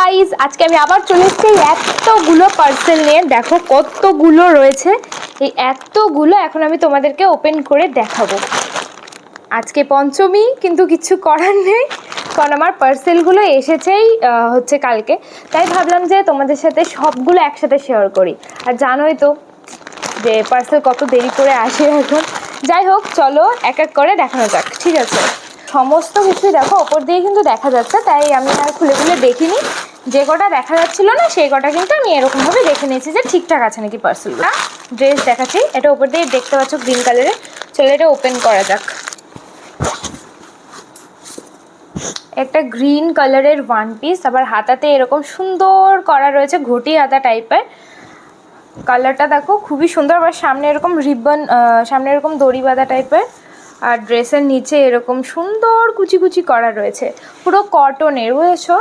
Guys, আজকে আমি আবার চলে এসেছি এতগুলো পার্সেল নিয়ে। দেখো কতগুলো রয়েছে, এই এতগুলো এখন আমি তোমাদেরকে ওপেন করে দেখাবো। আজকে পঞ্চমী, কিন্তু কিছু করার নেই, কারণ আমার পার্সেলগুলো এসেছেই হচ্ছে কালকে। তাই ভাবলাম যে তোমাদের সাথে সবগুলো একসাথে শেয়ার করি। আর জানোই তো যে পার্সেল কত দেরি করে আসে এখন। যাই হোক, চলো এক এক করে দেখানো যাক, ঠিক আছে? সমস্ত কিছুই দেখো ওপর দিয়ে কিন্তু দেখা যাচ্ছে, তাই আমি আর খুলে খুলে দেখিনি। যে কটা দেখা যাচ্ছিল না সেই কটা কিন্তু আমি এরকমভাবে দেখে নিয়েছি যে ঠিকঠাক আছে নাকি পার্সেলগুলো। ড্রেস দেখাচ্ছি, এটা ওপর দিয়ে দেখতে পাচ্ছ গ্রিন কালারের। চলো এটা ওপেন করা যাক। একটা গ্রিন কালারের ওয়ান পিস, আবার হাতাতে এরকম সুন্দর করা রয়েছে, ঘটি হাতা টাইপের। কালারটা দেখো খুবই সুন্দর, আবার সামনে এরকম রিবন, সামনে এরকম দড়ি বাঁধা টাইপের। আর ড্রেসের নিচে এরকম সুন্দর কুচি কুচি করা রয়েছে, পুরো কটনের, বুঝেছো?